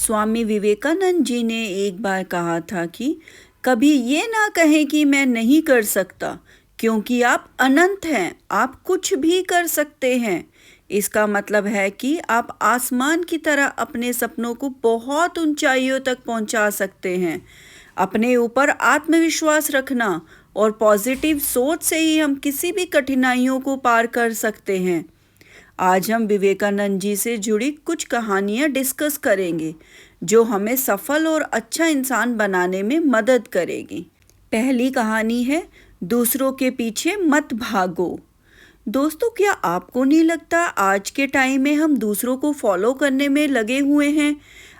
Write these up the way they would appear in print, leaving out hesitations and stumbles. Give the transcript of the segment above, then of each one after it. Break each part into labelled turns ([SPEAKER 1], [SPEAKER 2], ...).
[SPEAKER 1] स्वामी विवेकानंद जी ने एक बार कहा था कि कभी ये ना कहें कि मैं नहीं कर सकता, क्योंकि आप अनंत हैं, आप कुछ भी कर सकते हैं। इसका मतलब है कि आप आसमान की तरह अपने सपनों को बहुत ऊंचाइयों तक पहुंचा सकते हैं। अपने ऊपर आत्मविश्वास रखना और पॉजिटिव सोच से ही हम किसी भी कठिनाइयों को पार कर सकते हैं। आज हम विवेकानंद जी से जुड़ी कुछ कहानियाँ डिस्कस करेंगे जो हमें सफल और अच्छा इंसान बनाने में मदद करेगी। पहली कहानी है, दूसरों के पीछे मत भागो। दोस्तों, क्या आपको नहीं लगता आज के टाइम में हम दूसरों को फॉलो करने में लगे हुए हैं?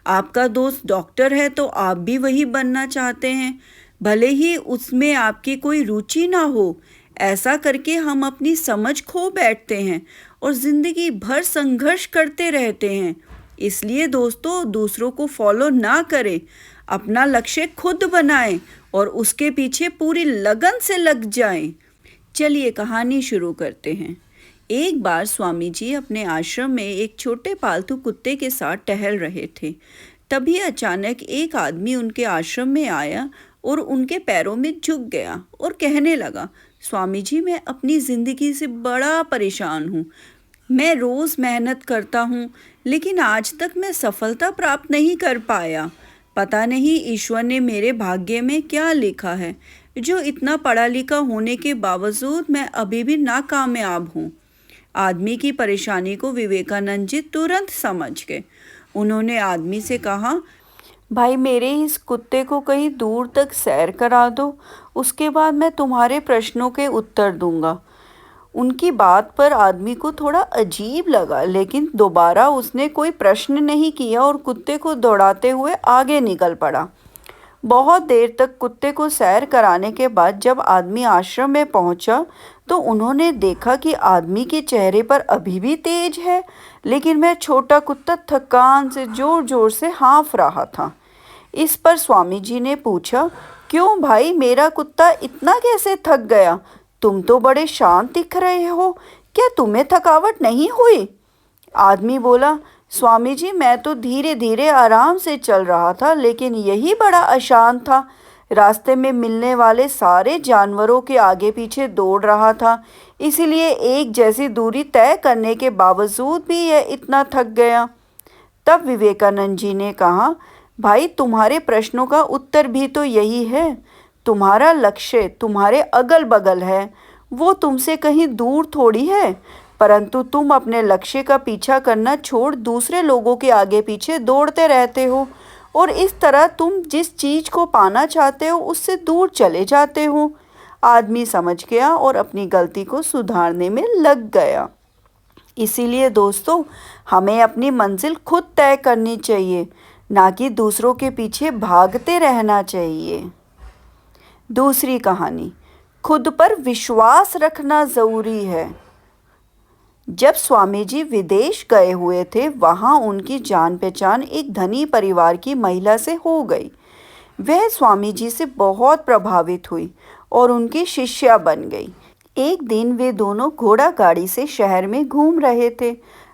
[SPEAKER 1] आपका दोस्त डॉक्टर है तो आप भी वही बनना चाहते हैं, भले ही उसमें आपकी कोई रुचि ना हो। ऐसा करके हम अपनी समझ खो बैठते हैं और जिंदगी भर संघर्ष करते रहते हैं। इसलिए दोस्तों, दूसरों को फॉलो ना करें, अपना लक्ष्य खुद बनाएं और उसके पीछे पूरी लगन से लग जाएं। चलिए कहानी शुरू करते हैं। एक बार स्वामी जी अपने आश्रम में एक छोटे पालतू कुत्ते के साथ टहल रहे थे। तभी अचानक एक आदमी उनके आश्रम में आया और उनके पैरों में झुक गया और कहने लगा, स्वामी जी, मैं अपनी ज़िंदगी से बड़ा परेशान हूँ। मैं रोज़ मेहनत करता हूँ, लेकिन आज तक मैं सफलता प्राप्त नहीं कर पाया। पता नहीं ईश्वर ने मेरे भाग्य में क्या लिखा है, जो इतना पढ़ा लिखा होने के बावजूद मैं अभी भी नाकामयाब हूँ। आदमी की परेशानी को विवेकानंद जी तुरंत समझ गए। उन्होंने आदमी से कहा, भाई, मेरे इस कुत्ते को कहीं दूर तक सैर करा दो, उसके बाद मैं तुम्हारे प्रश्नों के उत्तर दूंगा। उनकी बात पर आदमी को थोड़ा अजीब लगा, लेकिन दोबारा उसने कोई प्रश्न नहीं किया और कुत्ते को दौड़ाते हुए आगे निकल पड़ा। बहुत देर तक कुत्ते को सैर कराने के बाद जब आदमी आश्रम में पहुंचा तो उन्होंने देखा कि आदमी के चेहरे पर अभी भी तेज है, लेकिन वह छोटा कुत्ता थकान से जोर जोर से हाँफ रहा था। इस पर स्वामी जी ने पूछा, क्यों भाई, मेरा कुत्ता इतना कैसे थक गया? तुम तो बड़े शांत दिख रहे हो, क्या तुम्हें थकावट नहीं हुई? आदमी बोला, स्वामी जी, मैं तो धीरे धीरे आराम से चल रहा था, लेकिन यही बड़ा अशांत था। रास्ते में मिलने वाले सारे जानवरों के आगे पीछे दौड़ रहा था, इसीलिए एक जैसी दूरी तय करने के बावजूद भी यह इतना थक गया। तब विवेकानंद जी ने कहा, भाई, तुम्हारे प्रश्नों का उत्तर भी तो यही है। तुम्हारा लक्ष्य तुम्हारे अगल बगल है, वो तुमसे कहीं दूर थोड़ी है, परंतु तुम अपने लक्ष्य का पीछा करना छोड़ दूसरे लोगों के आगे पीछे दौड़ते रहते हो और इस तरह तुम जिस चीज़ को पाना चाहते हो उससे दूर चले जाते हो। आदमी समझ गया और अपनी गलती को सुधारने में लग गया। इसीलिए दोस्तों, हमें अपनी मंजिल खुद तय करनी चाहिए, ना कि दूसरों के पीछे भागते रहना चाहिए। दूसरी कहानी, खुद पर विश्वास रखना ज़रूरी है। जब स्वामी जी विदेश गए हुए थे, वहाँ उनकी जान पहचान एक धनी परिवार की महिला से हो गई। वह स्वामी जी से बहुत प्रभावित हुई और उनकी शिष्या बन गई। एक दिन वे दोनों घोड़ा गाड़ी से शहर में घूम रहे थे।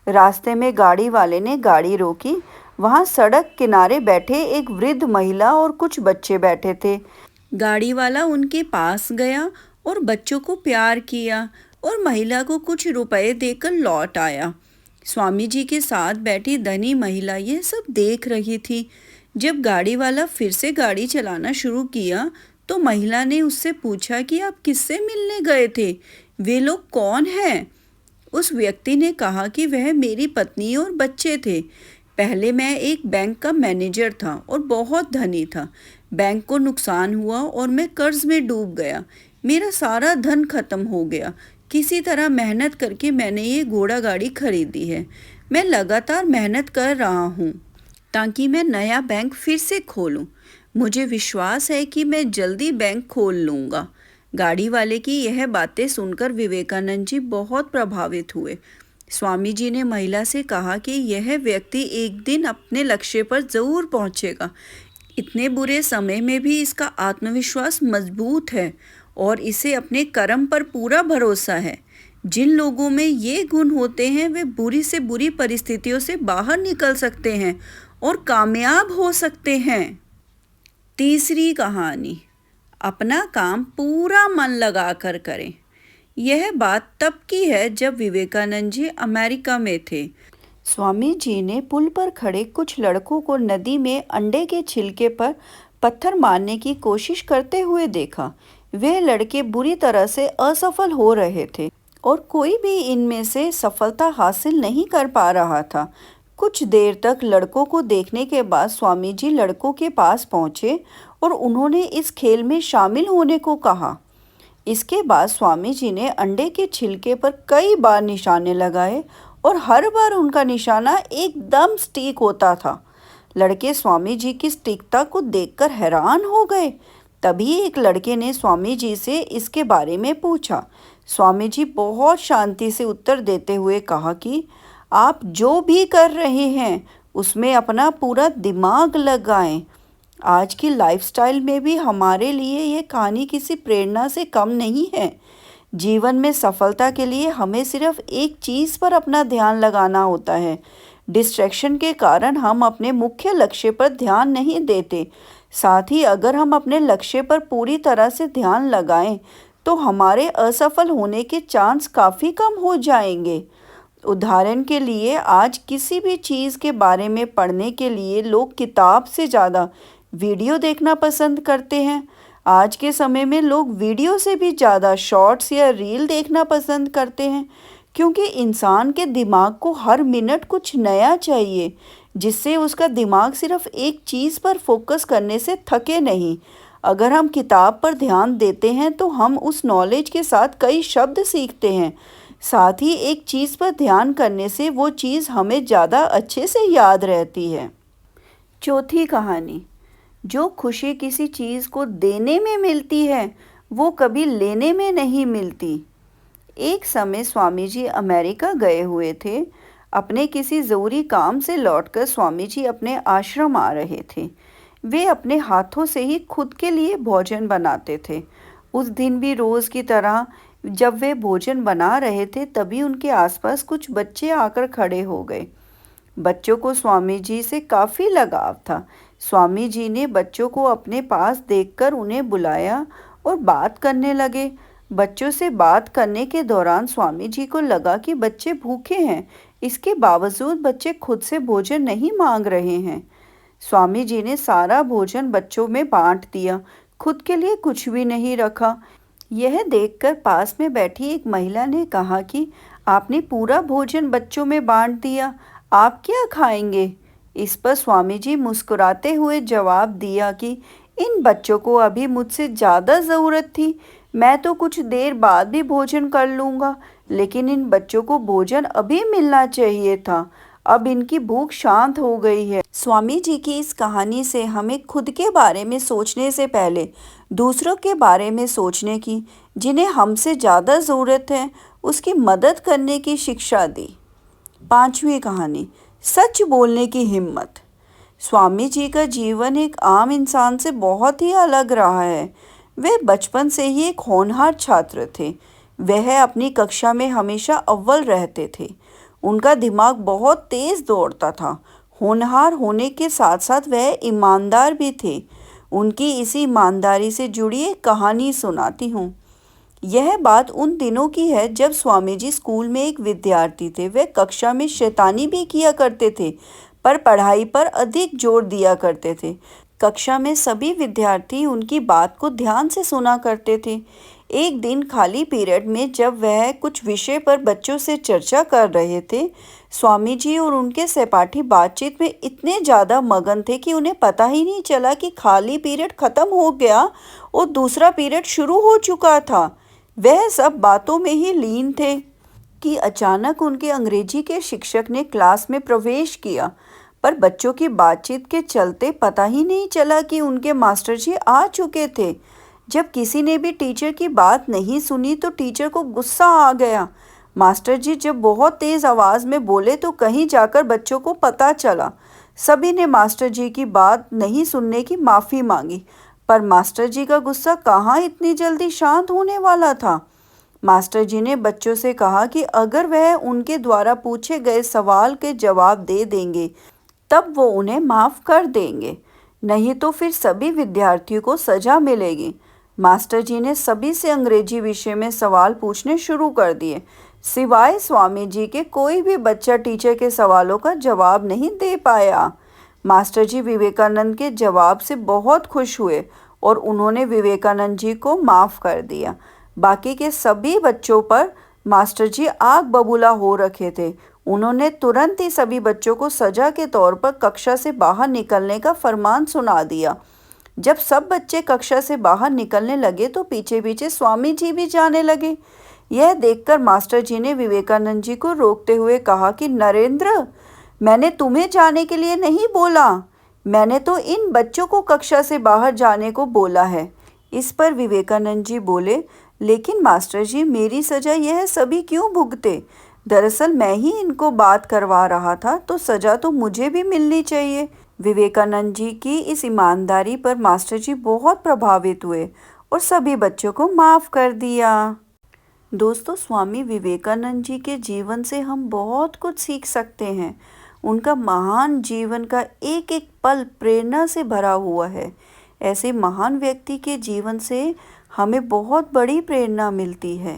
[SPEAKER 1] रास्ते में गाड़ी वाले ने गाड़ी रोकी। वहाँ सड़क किनारे बैठे एक वृद्ध महिला और कुछ बच्चे बैठे थे। गाड़ी वाला उनके पास गया और बच्चों को प्यार किया और महिला को कुछ रुपए देकर लौट आया। स्वामी जी के साथ बैठी धनी महिला यह सब देख रही थी। जब गाड़ी वाला फिर से गाड़ी चलाना शुरू किया तो महिला ने उससे पूछा कि आप किससे मिलने गए थे, वे लोग कौन हैं? उस व्यक्ति ने कहा कि वह मेरी पत्नी और बच्चे थे। पहले मैं एक बैंक का मैनेजर था और बहुत धनी था। बैंक को नुकसान हुआ और मैं कर्ज में डूब गया। मेरा सारा धन खत्म हो गया। किसी तरह मेहनत करके मैंने ये घोड़ा गाड़ी खरीदी है। मैं लगातार मेहनत कर रहा हूँ ताकि मैं नया बैंक फिर से खोलूँ। मुझे विश्वास है कि मैं जल्दी बैंक खोल लूँगा। गाड़ी वाले की यह बातें सुनकर विवेकानंद जी बहुत प्रभावित हुए। स्वामी जी ने महिला से कहा कि यह व्यक्ति एक दिन अपने लक्ष्य पर ज़रूर पहुँचेगा। इतने बुरे समय में भी इसका आत्मविश्वास मजबूत है और इसे अपने कर्म पर पूरा भरोसा है। जिन लोगों में ये गुण होते हैं वे बुरी से बुरी परिस्थितियों से बाहर निकल सकते हैं और कामयाब हो सकते हैं। तीसरी कहानी, अपना काम पूरा मन लगाकर करें। यह बात तब की है जब विवेकानंद जी अमेरिका में थे। स्वामी जी ने पुल पर खड़े कुछ लड़कों को नदी में अंडे के छिलके पर पत्थर मारने की कोशिश करते हुए देखा। वे लड़के बुरी तरह से असफल हो रहे थे और कोई भी इनमें से सफलता हासिल नहीं कर पा रहा था। कुछ देर तक लड़कों को देखने के बाद स्वामी जी लड़कों के पास पहुंचे और उन्होंने इस खेल में शामिल होने को कहा। इसके बाद स्वामी जी ने अंडे के छिलके पर कई बार निशाने लगाए और हर बार उनका निशाना एकदम सटीक होता था। लड़के स्वामी जी की सटीकता को देखकर हैरान हो गए। तभी एक लड़के ने स्वामी जी से इसके बारे में पूछा। स्वामी जी बहुत शांति से उत्तर देते हुए कहा कि आप जो भी कर रहे हैं उसमें अपना पूरा दिमाग लगाएं। आज की लाइफस्टाइल में भी हमारे लिए ये कहानी किसी प्रेरणा से कम नहीं है। जीवन में सफलता के लिए हमें सिर्फ एक चीज़ पर अपना ध्यान लगाना होता है। डिस्ट्रैक्शन के कारण हम अपने मुख्य लक्ष्य पर ध्यान नहीं देते। साथ ही अगर हम अपने लक्ष्य पर पूरी तरह से ध्यान लगाएं तो हमारे असफल होने के चांस काफ़ी कम हो जाएंगे। उदाहरण के लिए आज किसी भी चीज़ के बारे में पढ़ने के लिए लोग किताब से ज़्यादा वीडियो देखना पसंद करते हैं। आज के समय में लोग वीडियो से भी ज़्यादा शॉर्ट्स या रील देखना पसंद करते हैं, क्योंकि इंसान के दिमाग को हर मिनट कुछ नया चाहिए, जिससे उसका दिमाग सिर्फ एक चीज़ पर फोकस करने से थके नहीं। अगर हम किताब पर ध्यान देते हैं तो हम उस नॉलेज के साथ कई शब्द सीखते हैं। साथ ही एक चीज़ पर ध्यान करने से वो चीज़ हमें ज़्यादा अच्छे से याद रहती है। चौथी कहानी, जो खुशी किसी चीज़ को देने में मिलती है वो कभी लेने में नहीं मिलती। एक समय स्वामी जी अमेरिका गए हुए थे। अपने किसी ज़रूरी काम से लौटकर स्वामी जी अपने आश्रम आ रहे थे। वे अपने हाथों से ही खुद के लिए भोजन बनाते थे। उस दिन भी रोज़ की तरह जब वे भोजन बना रहे थे तभी उनके आसपास कुछ बच्चे आकर खड़े हो गए। बच्चों को स्वामी जी से काफ़ी लगाव था। स्वामी जी ने बच्चों को अपने पास देखकर उन्हें बुलाया और बात करने लगे। बच्चों से बात करने के दौरान स्वामी जी को लगा कि बच्चे भूखे हैं, इसके बावजूद बच्चे खुद से भोजन नहीं मांग रहे हैं। स्वामी जी ने सारा भोजन बच्चों में बांट दिया, खुद के लिए कुछ भी नहीं रखा। यह देखकर पास में बैठी एक महिला ने कहा कि आपने पूरा भोजन बच्चों में बांट दिया, आप क्या खाएंगे? इस पर स्वामी जी मुस्कुराते हुए जवाब दिया कि इन बच्चों को अभी मुझसे ज़्यादा ज़रूरत थी, मैं तो कुछ देर बाद भी भोजन कर लूँगा, लेकिन इन बच्चों को भोजन अभी मिलना चाहिए था। अब इनकी भूख शांत हो गई है। स्वामी जी की इस कहानी से हमें खुद के बारे में सोचने से पहले दूसरों के बारे में सोचने की, जिन्हें हमसे ज़्यादा ज़रूरत है, उसकी मदद करने की शिक्षा दी। पांचवी कहानी, सच बोलने की हिम्मत। स्वामी जी का जीवन एक आम इंसान से बहुत ही अलग रहा है। वे बचपन से ही एक होनहार छात्र थे। वह अपनी कक्षा में हमेशा अव्वल रहते थे। उनका दिमाग बहुत तेज़ दौड़ता था। होनहार होने के साथ साथ वह ईमानदार भी थे। उनकी इसी ईमानदारी से जुड़ी एक कहानी सुनाती हूँ। यह बात उन दिनों की है जब स्वामी जी स्कूल में एक विद्यार्थी थे। वे कक्षा में शैतानी भी किया करते थे, पर पढ़ाई पर अधिक जोर दिया करते थे। कक्षा में सभी विद्यार्थी उनकी बात को ध्यान से सुना करते थे। एक दिन खाली पीरियड में जब वह कुछ विषय पर बच्चों से चर्चा कर रहे थे, स्वामी जी और उनके सहपाठी बातचीत में इतने ज़्यादा मगन थे कि उन्हें पता ही नहीं चला कि खाली पीरियड ख़त्म हो गया और दूसरा पीरियड शुरू हो चुका था। वह सब बातों में ही लीन थे कि अचानक उनके अंग्रेजी के शिक्षक ने क्लास में प्रवेश किया, पर बच्चों की बातचीत के चलते पता ही नहीं चला कि उनके मास्टर जी आ चुके थे। जब किसी ने भी टीचर की बात नहीं सुनी तो टीचर को गुस्सा आ गया। मास्टर जी जब बहुत तेज़ आवाज़ में बोले तो कहीं जाकर बच्चों को पता चला। सभी ने मास्टर जी की बात नहीं सुनने की माफ़ी मांगी, पर मास्टर जी का गुस्सा कहाँ इतनी जल्दी शांत होने वाला था। मास्टर जी ने बच्चों से कहा कि अगर वह उनके द्वारा पूछे गए सवाल के जवाब दे देंगे तब वो उन्हें माफ़ कर देंगे, नहीं तो फिर सभी विद्यार्थियों को सज़ा मिलेगी। मास्टर जी ने सभी से अंग्रेजी विषय में सवाल पूछने शुरू कर दिए। सिवाय स्वामी जी के कोई भी बच्चा टीचर के सवालों का जवाब नहीं दे पाया। मास्टर जी विवेकानंद के जवाब से बहुत खुश हुए और उन्होंने विवेकानंद जी को माफ़ कर दिया। बाकी के सभी बच्चों पर मास्टर जी आग बबूला हो रखे थे। उन्होंने तुरंत ही सभी बच्चों को सज़ा के तौर पर कक्षा से बाहर निकलने का फरमान सुना दिया। जब सब बच्चे कक्षा से बाहर निकलने लगे तो पीछे पीछे स्वामी जी भी जाने लगे। यह देखकर मास्टर जी ने विवेकानंद जी को रोकते हुए कहा कि नरेंद्र, मैंने तुम्हें जाने के लिए नहीं बोला, मैंने तो इन बच्चों को कक्षा से बाहर जाने को बोला है। इस पर विवेकानंद जी बोले, लेकिन मास्टर जी, मेरी सज़ा यह सभी क्यों भुगते? दरअसल मैं ही इनको बात करवा रहा था, तो सज़ा तो मुझे भी मिलनी चाहिए। विवेकानंद जी की इस ईमानदारी पर मास्टर जी बहुत प्रभावित हुए और सभी बच्चों को माफ़ कर दिया। दोस्तों, स्वामी विवेकानंद जी के जीवन से हम बहुत कुछ सीख सकते हैं। उनका महान जीवन का एक एक पल प्रेरणा से भरा हुआ है। ऐसे महान व्यक्ति के जीवन से हमें बहुत बड़ी प्रेरणा मिलती है।